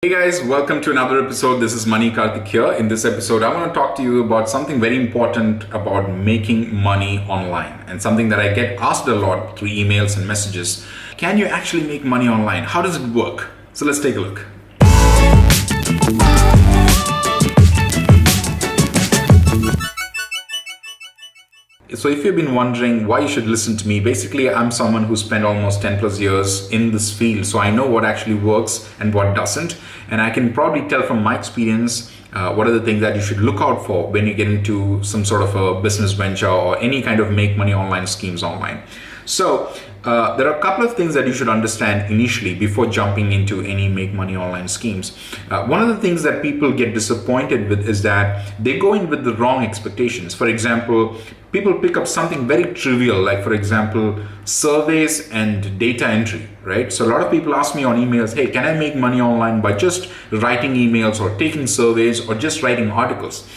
Hey guys, welcome to another episode. This is Mani Karthik here. In this episode, I want to talk to you about something very important about making money online and something that I get asked a lot through emails and messages. Can you actually make money online? How does it work? So let's take a look. So if you've been wondering why you should listen to me, basically I'm someone who spent almost 10 plus years in this field. So I know what actually works and what doesn't. And I can probably tell from my experience what are the things that you should look out for when you get into some sort of a business venture or any kind of make money online schemes online. So there are a couple of things that you should understand initially before jumping into any make money online schemes. One of the things that people get disappointed with is that they go in with the wrong expectations. For example, people pick up something very trivial, like for example, surveys and data entry, right? So a lot of people ask me on emails, hey, can I make money online by just writing emails or taking surveys or just writing articles?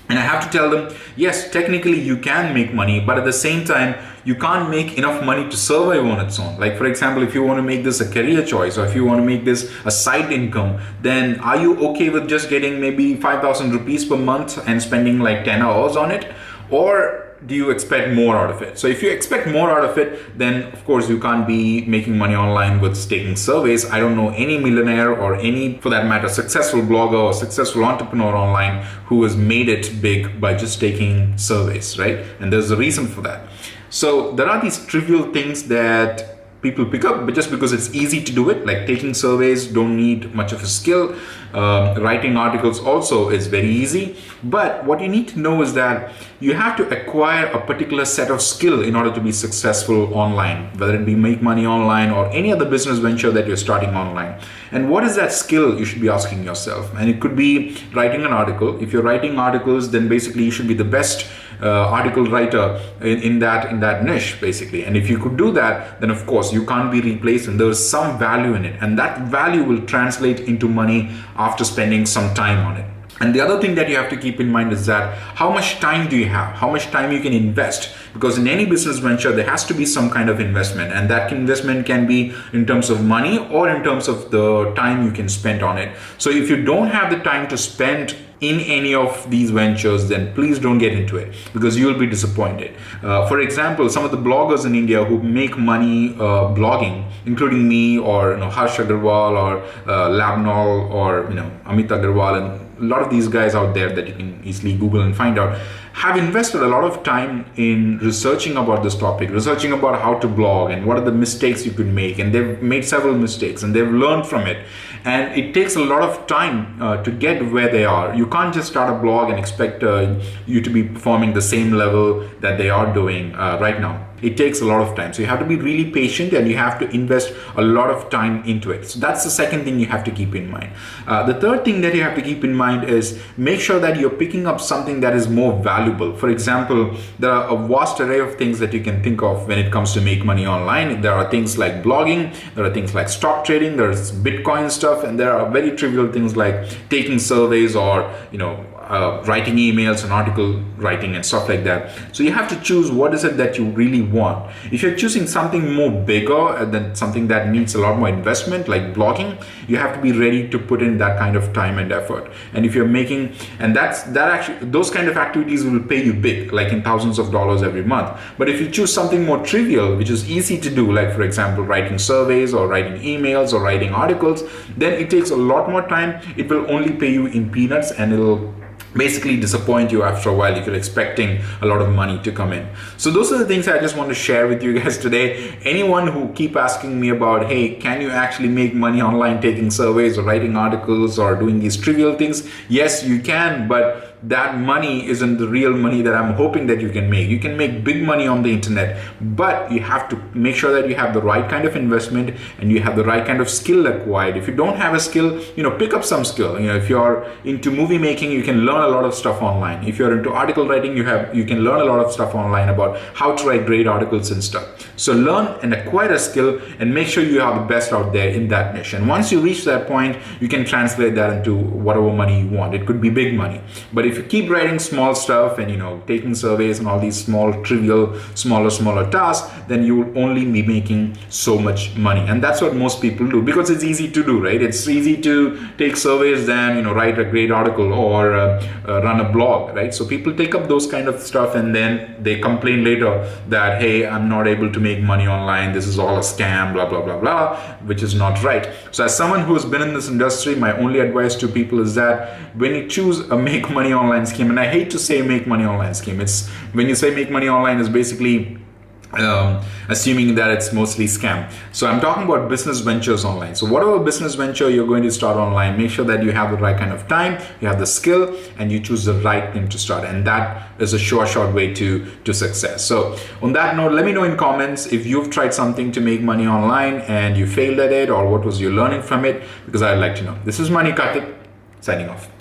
And I have to tell them, yes, technically you can make money, but at the same time, you can't make enough money to survive on its own. Like for example, if you want to make this a career choice or if you want to make this a side income, then are you okay with just getting maybe 5,000 rupees per month and spending like 10 hours on it? Or do you expect more out of it? So if you expect more out of it, then of course you can't be making money online with taking surveys. I don't know any millionaire or any, for that matter, successful blogger or successful entrepreneur online who has made it big by just taking surveys, right? And there's a reason for that. So there are these trivial things that people pick up, but just because it's easy to do it, like taking surveys don't need much of a skill. Writing articles also is very easy. But what you need to know is that you have to acquire a particular set of skill in order to be successful online, whether it be make money online or any other business venture that you're starting online. And what is that skill, you should be asking yourself? And it could be writing an article. If you're writing articles, then basically you should be the best article writer in that niche, basically. And if you could do that, then of course you can't be replaced, and there's some value in it, and that value will translate into money after spending some time on it. And the other thing that you have to keep in mind is that how much time do you have? How much time you can invest? Because in any business venture, there has to be some kind of investment, and that investment can be in terms of money or in terms of the time you can spend on it. So if you don't have the time to spend in any of these ventures, then please don't get into it because you will be disappointed. For example, some of the bloggers in India who make money blogging, including me or Harsh Agarwal or Labnol or Amit Agarwal, and a lot of these guys out there that you can easily Google and find out, have invested a lot of time in researching about this topic, researching about how to blog and what are the mistakes you could make. And they've made several mistakes and they've learned from it. And it takes a lot of time to get where they are. You can't just start a blog and expect you to be performing the same level that they are doing right now. It takes a lot of time. So you have to be really patient and you have to invest a lot of time into it. So that's the second thing you have to keep in mind. The third thing that you have to keep in mind is make sure that you're picking up something that is more valuable. For example, there are a vast array of things that you can think of when it comes to make money online. There are things like blogging, there are things like stock trading, there's Bitcoin stuff, and there are very trivial things like taking surveys or writing emails and article writing and stuff like that. So you have to choose what is it that you really want. If you're choosing something more bigger than something that needs a lot more investment, like blogging, you have to be ready to put in that kind of time and effort. And if you're making, and those kind of activities will pay you big, like in thousands of dollars every month. But if you choose something more trivial, which is easy to do, like for example, writing surveys or writing emails or writing articles, then it takes a lot more time. It will only pay you in peanuts, and it'll basically disappoint you after a while if you're expecting a lot of money to come in. So those are the things I just want to share with you guys today. Anyone who keep asking me about, hey, can you actually make money online taking surveys or writing articles or doing these trivial things? Yes, you can, but that money isn't the real money that I'm hoping that you can make. You can make big money on the internet, but you have to make sure that you have the right kind of investment and you have the right kind of skill acquired. If you don't have a skill, pick up some skill. If you're into movie making, you can learn a lot of stuff online. If you're into article writing, you can learn a lot of stuff online about how to write great articles and stuff. So learn and acquire a skill and make sure you are the best out there in that niche. And once you reach that point, you can translate that into whatever money you want. It could be big money. But But if you keep writing small stuff and taking surveys and all these small trivial smaller tasks, then you will only be making so much money. And that's what most people do, because it's easy to do, right? It's easy to take surveys than write a great article or run a blog, right? So people take up those kind of stuff and then they complain later that, hey, I'm not able to make money online, this is all a scam, blah blah blah blah, which is not right. So as someone who has been in this industry, my only advice to people is that when you choose a make money online scheme, and I hate to say make money online scheme, it's when you say make money online is basically assuming that it's mostly scam. So I'm talking about business ventures online. So whatever business venture you're going to start online, make sure that you have the right kind of time, you have the skill, and you choose the right thing to start. And that is a short way to success. So on that note, let me know in comments if you've tried something to make money online and you failed at it, or what was your learning from it, because I'd like to know. This is Mani Karthik signing off.